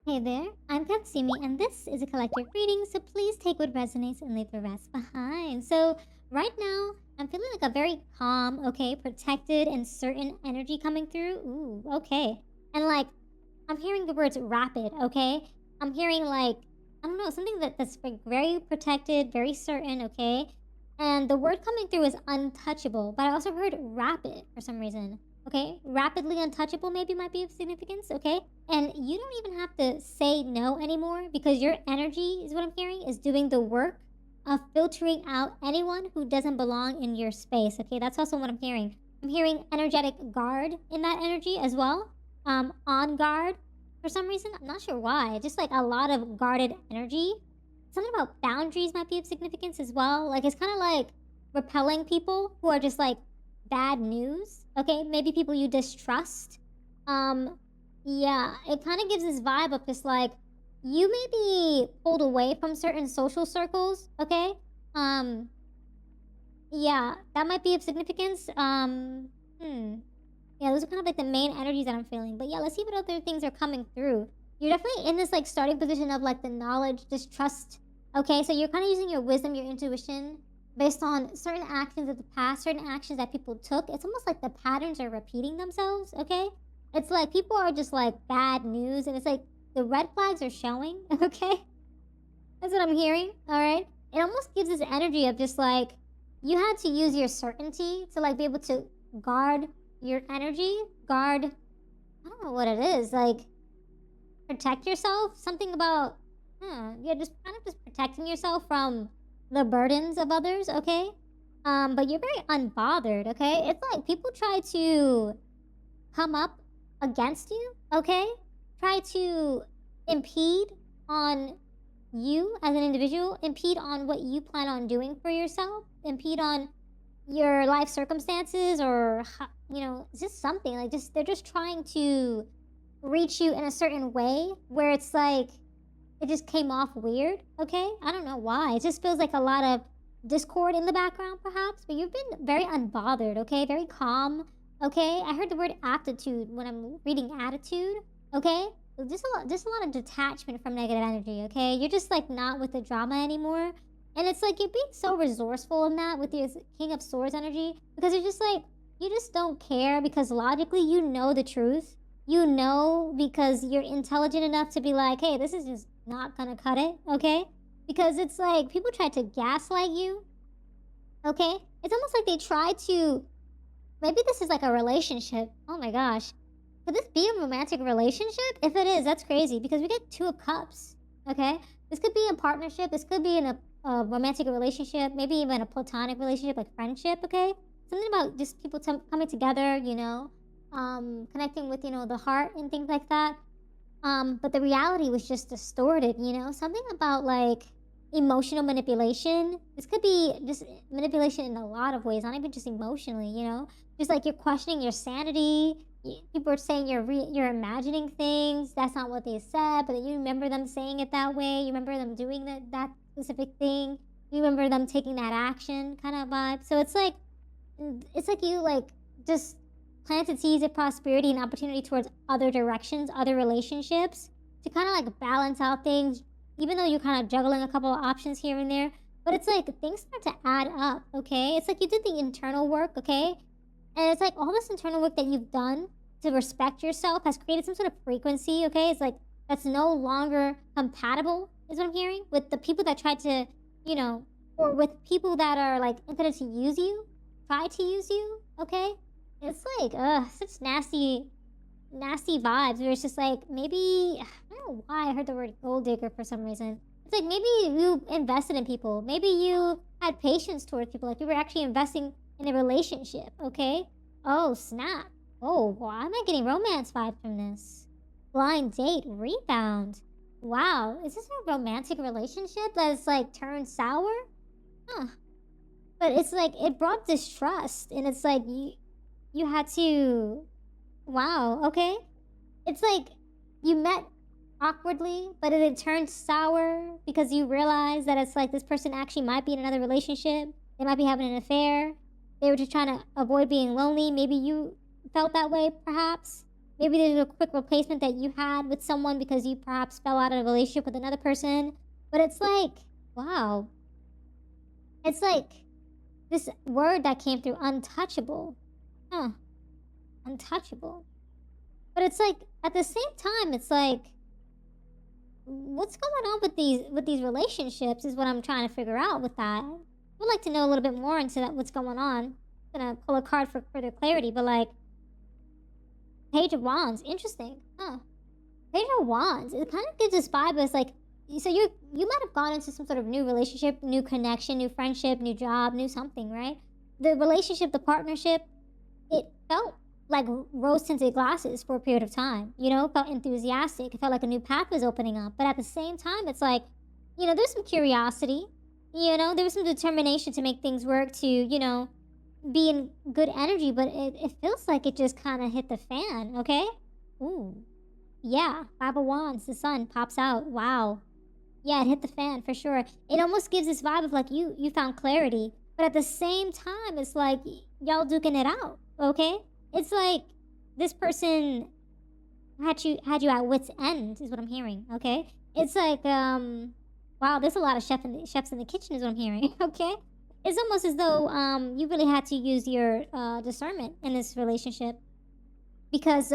Hey there, I'm Katsumi, and this is a collective reading, so please take what resonates and leave the rest behind. So, right now, I'm feeling like a very calm, okay, protected, and certain energy coming through. Ooh, okay. And like, I'm hearing the words rapid, okay? I'm hearing like, I don't know, something that's like very protected, very certain, okay? And the word coming through is untouchable, but I also heard rapid for some reason. Okay, rapidly untouchable maybe might be of significance, okay? And you don't even have to say no anymore because your energy, is what I'm hearing, is doing the work of filtering out anyone who doesn't belong in your space, okay? That's also what I'm hearing. I'm hearing energetic guard in that energy as well. On guard for some reason. I'm not sure why. Just like a lot of guarded energy. Something about boundaries might be of significance as well. Like it's kind of like repelling people who are just like bad news. Okay, maybe people you distrust. Um, yeah, it kind of gives this vibe of just like you may be pulled away from certain social circles. Okay, um, yeah, that might be of significance. Yeah, those are kind of like the main energies that I'm feeling. But yeah, let's see what other things are coming through. You're definitely in this like starting position of like the knowledge, distrust. Okay, so you're kind of using your wisdom, your intuition based on certain actions of the past, certain actions that people took. It's almost like the patterns are repeating themselves. Okay, it's like people are just like bad news, and it's like the red flags are showing. Okay, that's what I'm hearing. All right, it almost gives this energy of just like you had to use your certainty to like be able to guard your energy, guard, I don't know what it is, like protect yourself, something about, yeah, just kind of just protecting yourself from the burdens of others, okay? But you're very unbothered, okay? It's like people try to come up against you, okay? Try to impede on you as an individual, impede on what you plan on doing for yourself, impede on your life circumstances, or just something like just they're just trying to reach you in a certain way where it's like it just came off weird. Okay, I don't know why, it just feels like a lot of discord in the background perhaps, but you've been very unbothered, okay, very calm. Okay, I heard the word aptitude when I'm reading attitude. Okay, just a lot of detachment from negative energy. Okay, you're just like not with the drama anymore. And it's like you're being so resourceful in that with your King of Swords energy because you're just like, you just don't care because logically you know the truth. You know because you're intelligent enough to be like, hey, this is just not gonna cut it, okay? Because it's like people try to gaslight you, okay? It's almost like they try to, maybe this is like a relationship. Oh my gosh. Could this be a romantic relationship? If it is, that's crazy because we get Two of Cups, okay? This could be a partnership. This could be in a romantic relationship, maybe even a platonic relationship, like friendship, okay? Something about just people coming together, connecting with, the heart and things like that. But the reality was just distorted, something about like emotional manipulation. This could be just manipulation in a lot of ways, not even just emotionally, just like you're questioning your sanity. People are saying you're imagining things. That's not what they said, but then you remember them saying it that way. You remember them doing that specific thing. You remember them taking that action kind of vibe. So it's like you like just planted seeds of prosperity and opportunity towards other directions, other relationships to kind of like balance out things, even though you're kind of juggling a couple of options here and there. But it's like things start to add up, okay? It's like you did the internal work, okay? And it's like all this internal work that you've done to respect yourself has created some sort of frequency, okay? It's like that's no longer compatible, is what I'm hearing, with the people that try to, or with people that are like intended to use you, try to use you, okay? It's like, such nasty vibes where it's just like maybe, I don't know why I heard the word gold digger for some reason. It's like maybe you invested in people. Maybe you had patience towards people. Like you were actually investing in a relationship, okay? Oh, snap. Oh, why am I getting romance vibes from this? Blind date, rebound. Wow, is this a romantic relationship that's like turned sour? Huh. But it's like, it brought distrust, and it's like, you had to, wow, okay? It's like, you met awkwardly, but it had turned sour because you realized that it's like this person actually might be in another relationship. They might be having an affair. They were just trying to avoid being lonely. Maybe you felt that way, perhaps. Maybe there's a quick replacement that you had with someone because you perhaps fell out of a relationship with another person. But it's like, wow. It's like this word that came through, untouchable. Huh. Untouchable. But it's like, at the same time, it's like, what's going on with these relationships is what I'm trying to figure out with that. I would like to know a little bit more into that, what's going on. I'm gonna pull a card for further clarity, but like, Page of Wands, interesting. Huh. Page of Wands, it kind of gives this vibe as like, so you might have gone into some sort of new relationship, new connection, new friendship, new job, new something, right? The relationship, the partnership, it felt like rose-tinted glasses for a period of time, you know, felt enthusiastic. It felt like a new path was opening up. But at the same time, it's like, you know, there's some curiosity, you know, there was some determination to make things work, to, you know, be in good energy, but it feels like it just kind of hit the fan, okay? Ooh. Yeah, Five of Wands, the sun pops out. Wow. Yeah, it hit the fan for sure. It almost gives this vibe of like you found clarity, but at the same time, it's like y'all duking it out, okay? It's like this person had you at wit's end, is what I'm hearing, okay? It's like, wow, there's a lot of chefs in the kitchen, is what I'm hearing, okay? It's almost as though you really had to use your discernment in this relationship because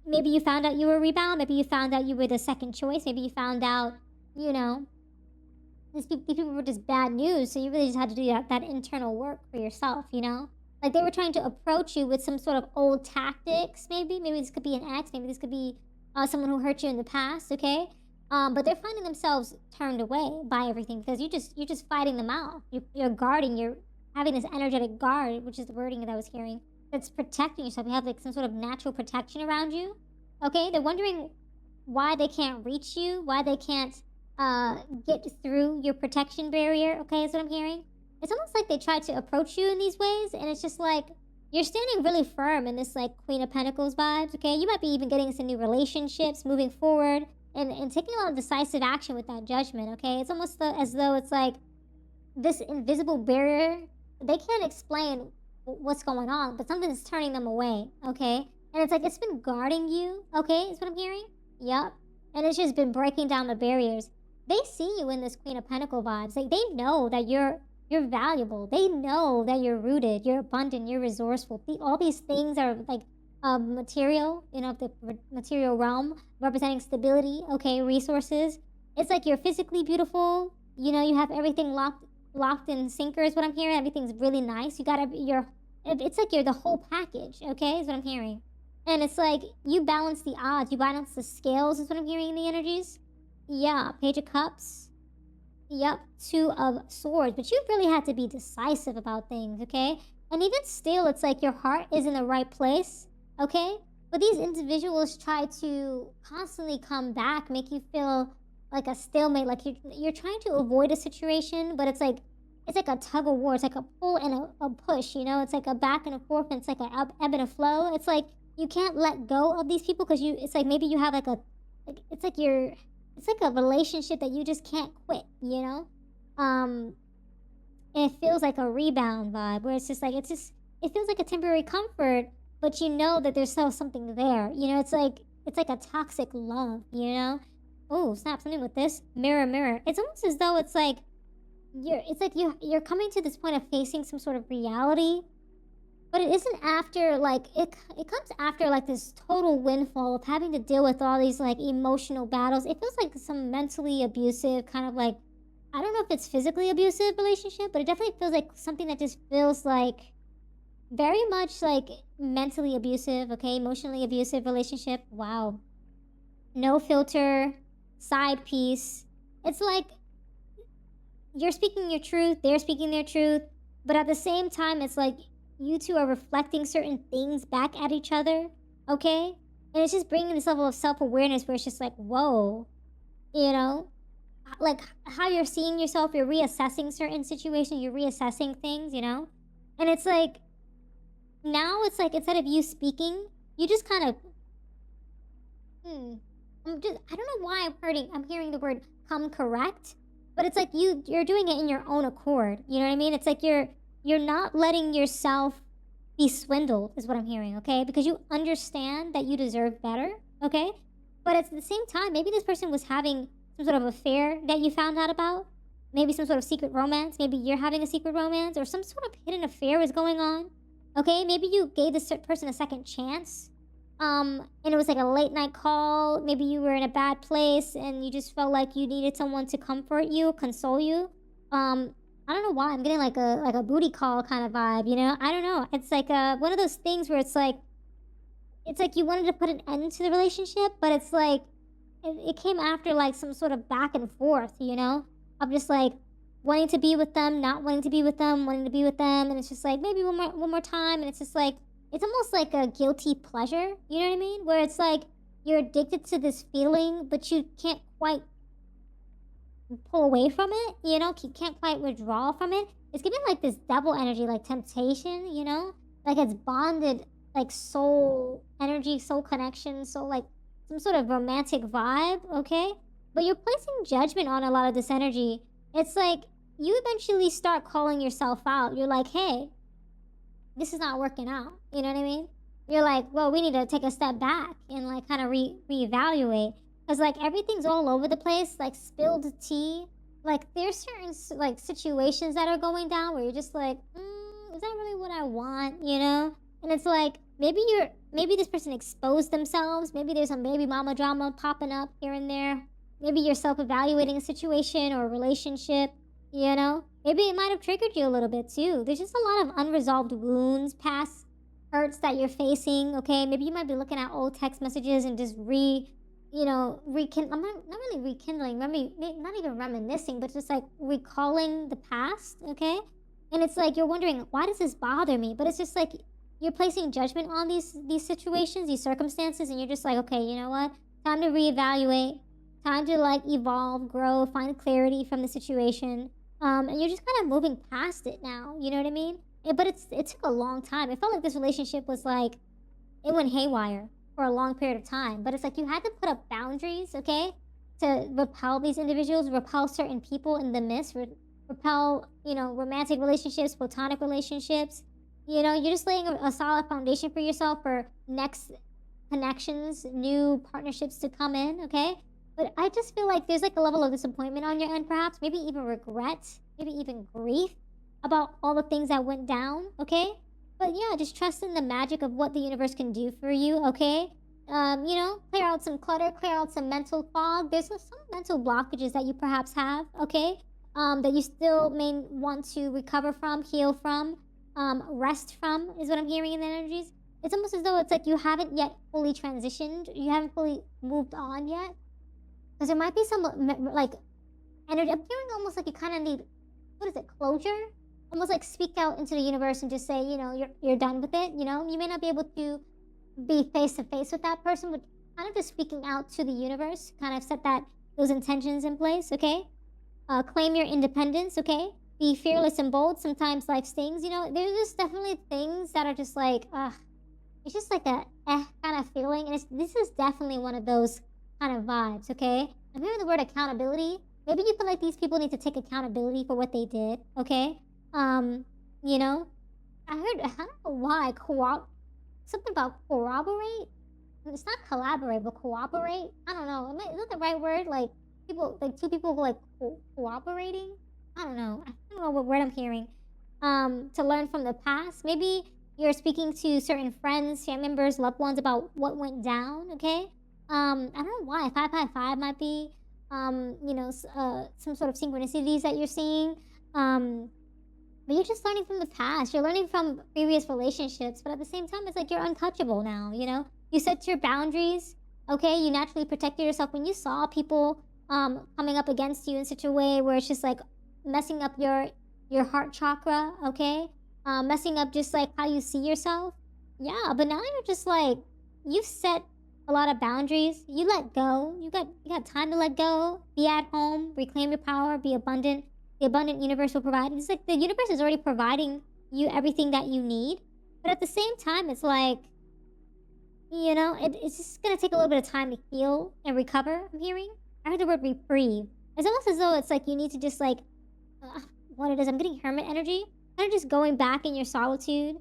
maybe you found out you were a rebound, maybe you found out you were the second choice, maybe you found out, you know, these people were just bad news, so you really just had to do that internal work for yourself, you know? Like they were trying to approach you with some sort of old tactics, maybe this could be an ex, maybe this could be someone who hurt you in the past, okay? But they're finding themselves turned away by everything because you're just fighting them out. You're guarding. You're having this energetic guard, which is the wording that I was hearing, that's protecting yourself. You have like some sort of natural protection around you. Okay, they're wondering why they can't reach you, why they can't get through your protection barrier. Okay, is what I'm hearing. It's almost like they try to approach you in these ways, and it's just like you're standing really firm in this like Queen of Pentacles vibes. Okay, you might be even getting into new relationships, moving forward. And taking a lot of decisive action with that judgment, okay? It's almost as though it's like this invisible barrier. They can't explain what's going on, but something's turning them away, okay? And it's like it's been guarding you, okay? Is what I'm hearing? Yup. And it's just been breaking down the barriers. They see you in this Queen of Pentacle vibes. Like they know that you're valuable. They know that you're rooted, you're abundant, you're resourceful. All these things are like material, you know, the material realm, representing stability, okay, resources. It's like you're physically beautiful, you know, you have everything locked in sinker is what I'm hearing. Everything's really nice. You got it's like you're the whole package, okay, is what I'm hearing. And it's like you balance the odds, you balance the scales is what I'm hearing in the energies. Yeah, Page of Cups. Yep, Two of Swords. But you really had to be decisive about things, okay? And even still, it's like your heart is in the right place. Okay? But these individuals try to constantly come back, make you feel like a stalemate, like you're trying to avoid a situation, but it's like a tug of war. It's like a pull and a push, you know? It's like a back and a forth, and it's like an ebb and a flow. It's like you can't let go of these people because it's like maybe you have like it's like a relationship that you just can't quit, you know? And it feels like a rebound vibe where it's just like it feels like a temporary comfort, but you know that there's still something there. You know, it's like a toxic love, you know? Oh, snap, something with this. Mirror, mirror. It's almost as though it's like you're coming to this point of facing some sort of reality, but it isn't after like it comes after like this total windfall of having to deal with all these like emotional battles. It feels like some mentally abusive kind of like, I don't know if it's physically abusive relationship, but it definitely feels like something that just feels like very much like mentally abusive, okay? Emotionally abusive relationship. Wow. No filter, side piece. It's like you're speaking your truth, they're speaking their truth, but at the same time, it's like you two are reflecting certain things back at each other, okay? And it's just bringing this level of self-awareness where it's just like, whoa, you know? Like how you're seeing yourself, you're reassessing certain situations, you're reassessing things, you know? And it's like, now it's like instead of you speaking, you just kind of, I don't know why I'm hearing the word come correct, but it's like you're doing it in your own accord. You know what I mean? It's like you're not letting yourself be swindled, is what I'm hearing, okay? Because you understand that you deserve better, okay? But at the same time, maybe this person was having some sort of affair that you found out about. Maybe some sort of secret romance. Maybe you're having a secret romance or some sort of hidden affair is going on. Okay, maybe you gave this person a second chance. And it was like a late night call. Maybe you were in a bad place and you just felt like you needed someone to comfort you, console you. I don't know why I'm getting like a booty call kind of vibe, you know? I don't know. It's like one of those things where it's like you wanted to put an end to the relationship, but it's like it came after like some sort of back and forth, you know? Of just like wanting to be with them, not wanting to be with them, wanting to be with them, and it's just like maybe one more time, and it's just like it's almost like a guilty pleasure, you know what I mean? Where it's like you're addicted to this feeling, but you can't quite pull away from it, you know? You can't quite withdraw from it. It's giving like this devil energy, like temptation, you know? Like it's bonded, like soul energy, soul connection, so like some sort of romantic vibe, okay? But you're placing judgment on a lot of this energy. It's like you eventually start calling yourself out. You're like, hey, this is not working out. You know what I mean? You're like, well, we need to take a step back and like kind of reevaluate. Because like everything's all over the place, like spilled tea. Like there's certain like situations that are going down where you're just like, is that really what I want? You know? And it's like, maybe this person exposed themselves. Maybe there's some baby mama drama popping up here and there. Maybe you're self-evaluating a situation or a relationship, you know? Maybe it might have triggered you a little bit too. There's just a lot of unresolved wounds, past hurts that you're facing, okay? Maybe you might be looking at old text messages and just I'm not really rekindling, maybe not even reminiscing, but just like recalling the past, okay? And it's like you're wondering, why does this bother me? But it's just like you're placing judgment on these situations, these circumstances, and you're just like, okay, you know what? Time to reevaluate. Time to like evolve, grow, find clarity from the situation. And you're just kind of moving past it now. You know what I mean? But it took a long time. It felt like this relationship was like, it went haywire for a long period of time. But it's like you had to put up boundaries, okay? To repel these individuals, repel certain people in the midst, repel, romantic relationships, platonic relationships. You're just laying a solid foundation for yourself for next connections, new partnerships to come in, okay? But I just feel like there's like a level of disappointment on your end, perhaps, maybe even regret, maybe even grief about all the things that went down, okay? But yeah, just trust in the magic of what the universe can do for you, okay? Clear out some clutter, clear out some mental fog. There's some mental blockages that you perhaps have, okay? That you still may want to recover from, heal from, rest from, is what I'm hearing in the energies. It's almost as though it's like you haven't yet fully transitioned, you haven't fully moved on yet. Because there might be some, like, energy. I'm feeling almost like you kind of need, closure? Almost like speak out into the universe and just say, you're done with it, You may not be able to be face-to-face with that person, but kind of just speaking out to the universe, kind of set those intentions in place, okay? Claim your independence, okay? Be fearless and bold. Sometimes life stings, There's just definitely things that are just like, it's just like a kind of feeling. And this is definitely one of those kind of vibes, okay? I'm hearing the word accountability. Maybe you feel like these people need to take accountability for what they did, okay? I don't know why, something about corroborate? It's not collaborate, but cooperate? I don't know. Is that the right word? Like, two people like cooperating? I don't know what word I'm hearing. To learn from the past. Maybe you're speaking to certain friends, family members, loved ones about what went down, okay? I don't know why. 555 might be, some sort of synchronicities that you're seeing. But you're just learning from the past. You're learning from previous relationships. But at the same time, it's like you're untouchable now, You set your boundaries, okay? You naturally protected yourself when you saw people coming up against you in such a way where it's just like messing up your heart chakra, okay? Messing up just like how you see yourself. Yeah, but now you're just like, you've set a lot of boundaries. You let go. You got time to let go. Be at home. Reclaim your power. Be abundant. The abundant universe will provide. It's like the universe is already providing you everything that you need. But at the same time, it's like, it's just going to take a little bit of time to heal and recover, I'm hearing. I heard the word reprieve. It's almost as though it's like you need to just like, what it is, I'm getting hermit energy. Kind of just going back in your solitude,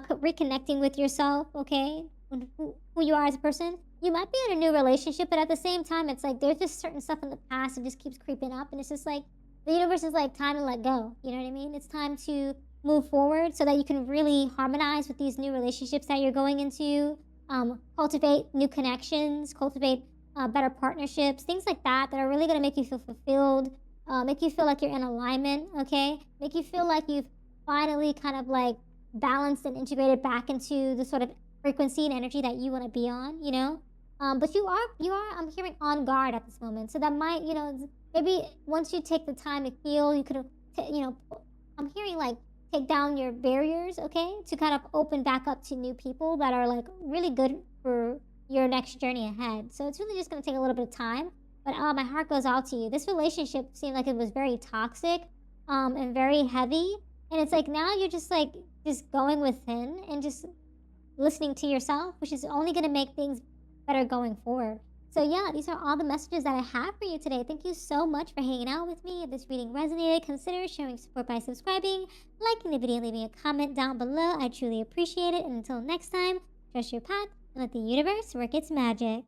reconnecting with yourself, okay, and who you are as a person. You might be in a new relationship, but at the same time, it's like there's just certain stuff in the past that just keeps creeping up, and it's just like the universe is like time to let go. You know what I mean? It's time to move forward so that you can really harmonize with these new relationships that you're going into. Cultivate new connections, cultivate better partnerships, things like that that are really going to make you feel fulfilled, make you feel like you're in alignment, okay? Make you feel like you've finally kind of like balanced and integrated back into the sort of frequency and energy that you want to be on, you know? But you are, I'm hearing on guard at this moment. So that might, maybe once you take the time to heal, you could, I'm hearing like take down your barriers, okay? To kind of open back up to new people that are like really good for your next journey ahead. So it's really just going to take a little bit of time. But my heart goes out to you. This relationship seemed like it was very toxic and very heavy. And it's like now you're just like just going within and just listening to yourself, which is only going to make things better going forward. So yeah, these are all the messages that I have for you today. Thank you so much for hanging out with me. If this reading resonated, consider showing support by subscribing, liking the video, and leaving a comment down below. I truly appreciate it. And until next time, trust your path and let the universe work its magic.